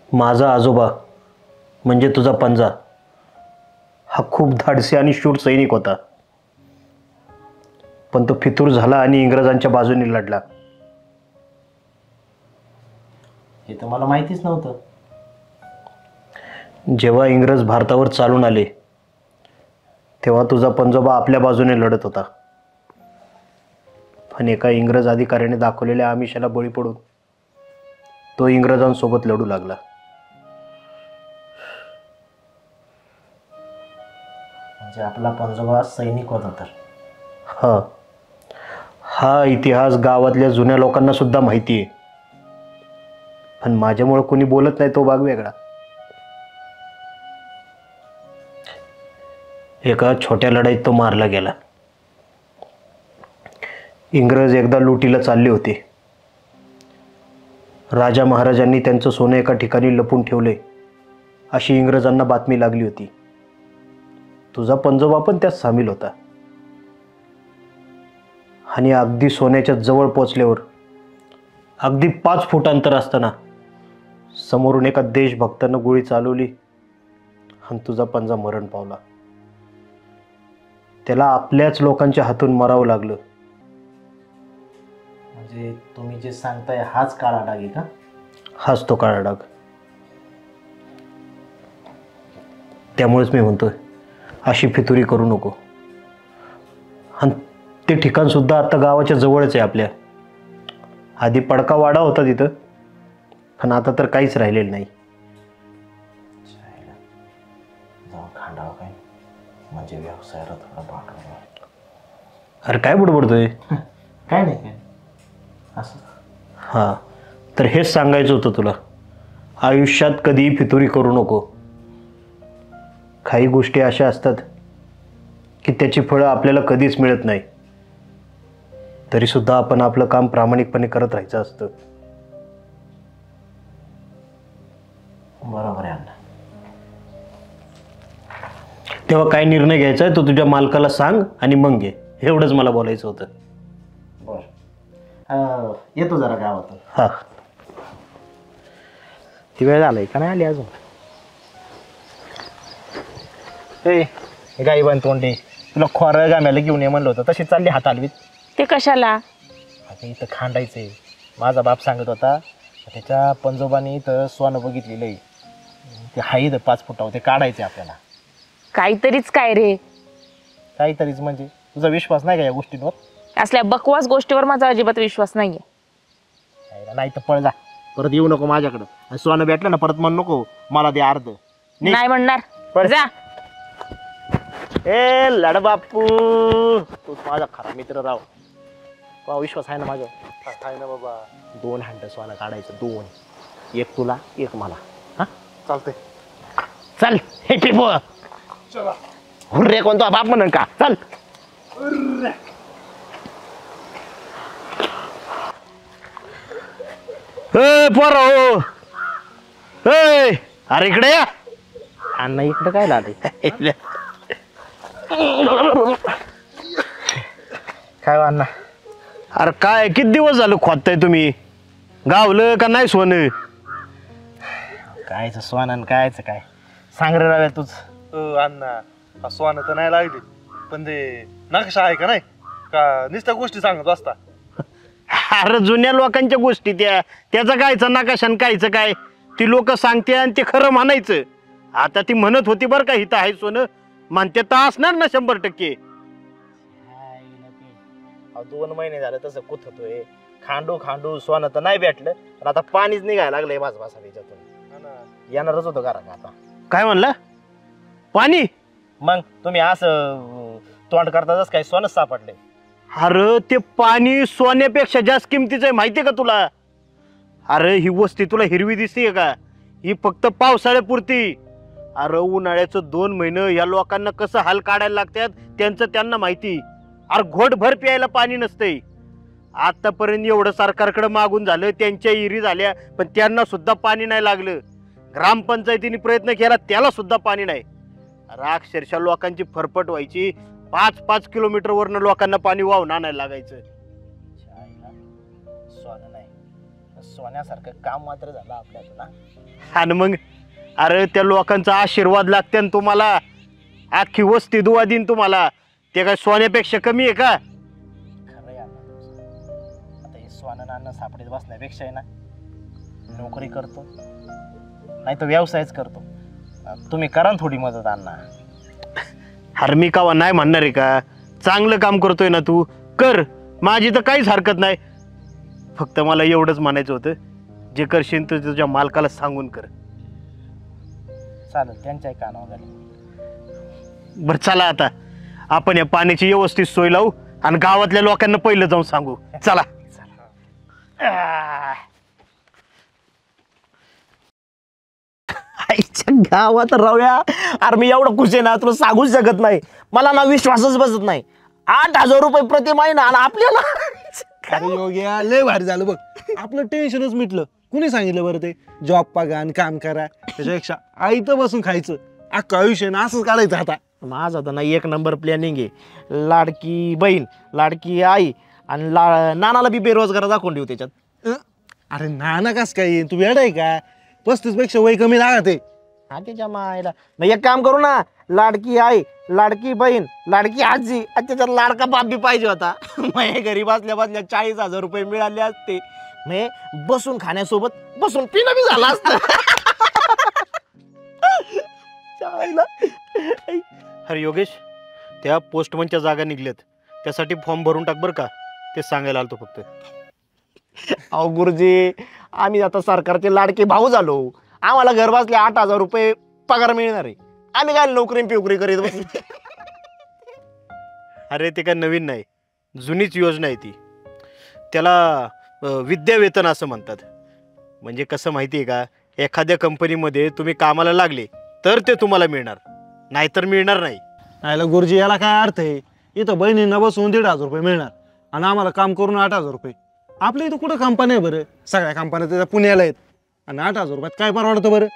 माझा आजोबा म्हणजे तुझा पंजा हा खूप धाडसी आणि शूर सैनिक होता. पण तो फितूर झाला आणि इंग्रजांच्या बाजूने लढला. हे तर मला माहितीच नव्हतं. जेव्हा इंग्रज भारतावर चालून आले तेव्हा तुझा पंजोबा आपल्या बाजूने लढत होता. पण एका इंग्रज अधिकाऱ्याने दाखवलेल्या आमिषाला बळी पडून तो इंग्रजांसोबत लढू लागला. म्हणजे आपला पंजोबा सैनिक होता तर? हा इतिहास गावातल्या जुन्या लोकांना सुद्धा माहिती आहे. पण माझ्यामुळे कोणी बोलत नाही तो भाग वेगळा. एका छोट्या लढाईत तो मारला गेला. इंग्रज एकदा लुटीला चालले होते. राजा महाराजांनी त्यांचं सोनं एका ठिकाणी लपून ठेवले अशी इंग्रजांना बातमी लागली होती. तुझा पंजोबा पण त्यात सामील होता. आणि अगदी सोन्याच्या जवळ पोचल्यावर अगदी 5 फूट अंतर असताना समोरून एका देशभक्तानं गोळी चालवली आणि तुझा पंजा मरण पावला. त्याला आपल्याच लोकांच्या हातून मरावं लागलं. म्हणजे तुम्ही जे सांगताय हाच काळा डाग आहे का? हाच तो काळा डाग. त्यामुळेच मी म्हणतोय अशी फितुरी करू नको. आणि ते ठिकाण सुद्धा आता गावाच्या जवळच आहे आपल्या. आधी पडका वाडा होता तिथं, पण आता तर काहीच राहिलेलं नाही. जाऊन खांडावं काय, म्हणजे व्यवसायाला थोडा पाठवला. अरे काय बडबडतोय? काय नाही काय असं. हां, तर हेच सांगायचं होतं तुला. आयुष्यात कधीही फितुरी करू नको. काही गोष्टी अशा असतात की त्याची फळं आपल्याला कधीच मिळत नाही. तरीसुद्धा आपण आपलं काम प्रामाणिकपणे करत राहायचं असतं. बरोबर आहे अण्णा. तेव्हा काय निर्णय घ्यायचा आहे तो तुझ्या मालकाला सांग आणि मग घे. एवढंच मला बोलायचं होतं. येतो जरा गावातून. हा. ती वेळ झालाय का नाही आली अजून? ए गाई बन तोंडे, तुला खोरं गाम्याला घेऊन ये म्हणलं होतं, तशी चालली हात हलवीत. ते कशाला? आता इथं खांडायचंय. माझा बाप सांगत होता त्याच्या पंजोबाने इथं सोनं बघितलेलं आहे, ते हाय इथं 5 फुटावर, ते काढायचे आपल्याला. काहीतरीच काय रे? काहीतरीच म्हणजे तुझा विश्वास नाही का या गोष्टींवर? असल्या बकवास गोष्टीवर माझा अजिबात विश्वास नाहीये. नाही तर पळ जा, परत येऊ नको माझ्याकडं. आणि सोनं भेटलं ना परत म्हण नको मला दे अर्ध. नाही म्हणणार. पळ. जा. ए लड बापू, तू माझा खरा मित्र राव. तुला विश्वास आहे ना माझ्यावर? आहे ना बाबा. 2 हंड सोनं काढायचं, 2. एक तुला, एक मला. हा चालतंय. चल हे टिपो. हुर्रे कोणता बाप म्हणून का? चल. पोरं हो. अरे इकडे या. अण्णा इकडं काय लागले? काय हो अण्णा? अरे काय किती दिवस झालं खोदताय तुम्ही? गावलं का नाही सोनं? कायचं सोनं कायचं काय सांग रे राव्या तूच. अण्णा सोनं तर नाही लागली, पण ते नकाशा आहे का नाही का नुसत्या गोष्टी सांगत असता. अरे जुन्या लोकांच्या गोष्टी त्याचं कायचं नकाशान कायचं काय, ती लोक सांगते आणि ते खरं म्हणायचं. आता ती म्हणत होती बरं का इथं आहे सोनं, म्हणते तर असणार ना 100%. 2 महिने झालं तसं कुथतोय, खांडू खांडू सोनं तर नाही भेटलं, पण आता पाणीच निघायला लागलंय माझं माझा याच्यातून. येणारच होतो घरा का आता. काय म्हणला? पाणी? मग तुम्ही असं तोंड करताच काय सोनच सापडले? अरे ते पाणी सोन्यापेक्षा जास्त किमतीचं आहे माहितीये का तुला? अरे ही वस्ती तुला हिरवी दिसतीये का? ही फक्त पावसाळ्यापुरती. अरे उन्हाळ्याचं 2 महिने या लोकांना कसं हाल काढायला लागतात त्यांचं त्यांना माहिती. अरे घोटभर प्यायला पाणी नसतंय. आतापर्यंत एवढं सरकारकडे मागून झालं, त्यांच्या इरी झाल्या, पण त्यांना सुद्धा पाणी नाही लागलं. ग्रामपंचायतीने प्रयत्न केला त्याला सुद्धा पाणी नाही. अरे अक्षरशः लोकांची फरफट व्हायची. 5-5 किलोमीटर वरनं लोकांना पाणी वाहून आणायला लागायचं. सोनं नाही, सोन्यासारखं काम मात्र झालं आपल्याला. आणि मग अरे त्या लोकांचा आशीर्वाद लागते ना तुम्हाला. अख्खी वस्ती दुआ देईन तुम्हाला. ते काय सोन्यापेक्षा कमी आहे का? खरं आहे आता हे सोनं अन्न सापडीत बसण्यापेक्षा आहे ना नोकरी करतो, नाही तर व्यवसायच करतो. तुम्ही करा ना थोडी मदत अण्णा. अरे मी कावा नाही म्हणणार आहे का? चांगलं काम करतोय ना तू, कर. माझी तर काहीच हरकत नाही. फक्त मला एवढंच म्हणायचं होतं, जे करशील तर तुझ्या मालकाला सांगून कर. चालेल, त्यांच्याही कानावर झाले. बरं चला आता आपण या पाण्याची व्यवस्थित सोय लावू आणि गावातल्या लोकांना पहिलं जाऊन सांगू. चला. आईच्या गावात राहूया. अरे मी एवढं खुश आहे ना तुला सांगूच शकत नाही. मला ना विश्वासच बसत नाही. 8,000 रुपये प्रति महिना आणि आपल्याला. अरे योग्या लय भारी झालं बघ, आपलं टेन्शनच मिटलं. कुणी सांगितलं बरं ते जॉब बघा आणि काम करा, त्याच्यापेक्षा आईतं बसून खायचं. अख्खं आयुष्य ना असंच काढायचं आता. माझा तर ना 1 नंबर प्लॅनिंग आहे. लाडकी बहीण, लाडकी आई आणि नानाला बी बेरोजगार दाखवून देऊ त्याच्यात. अरे नाना कस काय, तू वेड आहे का? 35 पेक्षा वय कमी लागत आहे. हा त्याच्या मायला मग एक काम करू ना, लाडकी आई, लाडकी बहीण, लाडकी आजी आणि त्याच्यात लाडका बाप बी पाहिजे होता. मग घरी बसल्या बसल्या 40,000 रुपये मिळाले असते. मग बसून खाण्यासोबत बसून पिणं बी झालं असतं. अरे योगेश, त्या पोस्टमनच्या जागा निघल्यात, त्यासाठी फॉर्म भरून टाक बरं का. ते सांगायला आलतो फक्त. अहो गुरुजी, आम्ही आता सरकारचे लाडके भाऊ झालो. आम्हाला घर बसले 8,000 रुपये पगार मिळणार आहे. आम्ही काय नोकरी पिवकरी करीत बसू. अरे ते काय नवीन नाही, जुनीच योजना आहे ती. त्याला विद्यावेतन असं म्हणतात. म्हणजे कसं माहिती आहे का, एखाद्या कंपनीमध्ये तुम्ही कामाला लागले तर ते तुम्हाला मिळणार, नाहीतर मिळणार नाही. आयला गुरुजी याला काय अर्थ आहे? इथं बहिणींना बसून 1,500 रुपये मिळणार आणि आम्हाला काम करून 8,000 रुपये. आपल्या इथं कुठं कंपनी आहे बरं? सगळ्या कंपन्या त्याच्या पुण्याला आहेत आणि 8,000 रुपयात काय परवडतं बरं?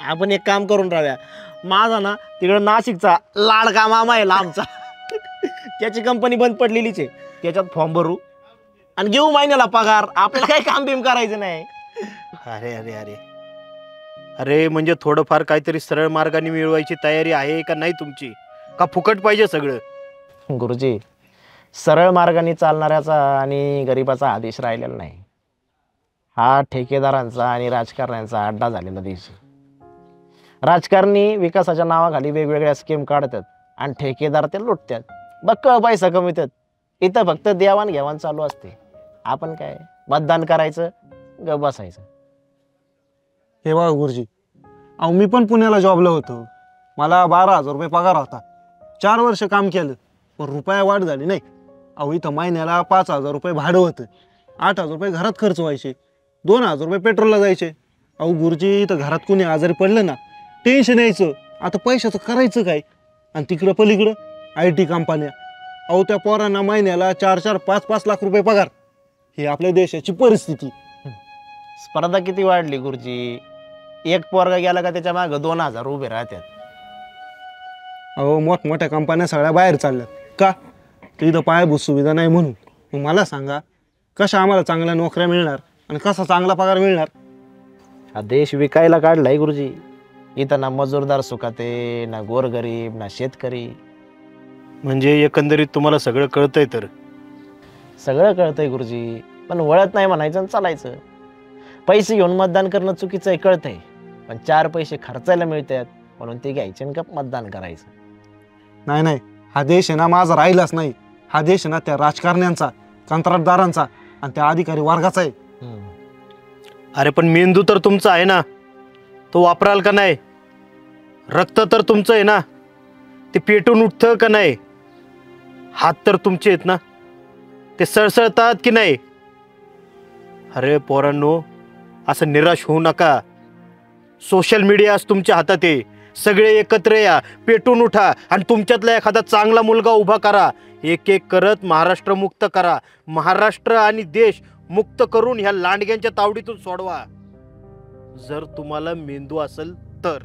आपण एक काम करून राहूया, माझा ना तिकडं नाशिकचा लाडका मामा आहे लांबचा. त्याची कंपनी बंद पडलेलीच आहे. त्याच्यात फॉर्म भरू आणि घेऊ महिन्याला पगार. आपल्याला काही काम बिम करायचं नाही. अरे अरे अरे अरे म्हणजे थोडंफार काहीतरी सरळ मार्गाने मिळवायची तयारी आहे का नाही तुमची, का फुकट पाहिजे सगळं? गुरुजी, सरळ मार्गाने चालणाऱ्याचा आणि गरिबाचा आदेश राहिलेला नाही. हा ठेकेदारांचा आणि राजकारण्यांचा अड्डा झालेला देश आहे. राजकारणी विकासाच्या नावाखाली वेगवेगळ्या स्कीम काढतात आणि ठेकेदार ते लुटतात, बक्कळ पैसा कमवतात. इथं फक्त देवाणघेवाण चालू असते. आपण काय मतदान करायचं, ग बसायचं. हे बघा गुरुजी, अहो मी पण पुण्याला जॉबला होतो. मला 12,000 रुपये पगार होता. 4 वर्ष काम केलं पण रुपया वाढ झाली नाही. अहो इथं महिन्याला 5,000 रुपये भाडं होतं, 8,000 रुपये घरात खर्च व्हायचे, 2,000 रुपये पेट्रोलला जायचे. अहो गुरुजी, इथं घरात कोणी आजारी पडलं ना, टेन्शन यायचं, आता पैशाचं करायचं काय? आणि तिकडं पलीकडं IT कंपन्या. अहो त्या पोरांना महिन्याला 4-4, 5-5 लाख रुपये पगार. ही आपल्या देशाची परिस्थिती. स्पर्धा किती वाढली गुरुजी. एक पोरगा गेला का त्याच्या मागं 2,000 उभे राहतात. अहो मोठमोठ्या कंपन्या सगळ्या बाहेर चालल्यात. का? तर इथं पायाभूत सुविधा नाही म्हणून. मग मला सांगा, कशा आम्हाला चांगल्या नोकऱ्या मिळणार आणि कसा चांगला पगार मिळणार? हा देश विकायला काढलाय गुरुजी. इथं ना मजूरदार सुखाते, ना गोरगरीब, ना शेतकरी. म्हणजे एकंदरीत तुम्हाला सगळं कळतंय तर? सगळं कळतंय गुरुजी, पण वळत नाही म्हणायचं आणि चालायचं. पैसे घेऊन मतदान करणं चुकीचं आहे कळतंय, पण 4 पैसे खर्चायला मिळतात म्हणून ते घ्यायचे आणि गप मतदान करायचं. नाही नाही, हा देश आहे ना माझा राहिलाच नाही. हा देश आहे ना त्या राजकारण्यांचा, कंत्राटदारांचा आणि त्या अधिकारी वर्गाचा आहे. अरे पण मेंदू तर तुमचा आहे ना, तो वापराल का नाही? रक्त तर तुमचं आहे ना, ते पेटून उठतं का नाही? हात तर तुमचे आहेत ना, ते सळसळतात की नाही? अरे पोरांनो, असं निराश होऊ नका. सोशल मीडिया आज तुमच्या हातात आहे. सगळे एकत्र या, पेटून उठा आणि तुमच्यातला एखादा चांगला मुलगा उभा करा. एक एक करत महाराष्ट्र मुक्त करा. महाराष्ट्र आणि देश मुक्त करून ह्या लांडग्यांच्या तावडीतून सोडवा. जर तुम्हाला मेंदू असेल तर.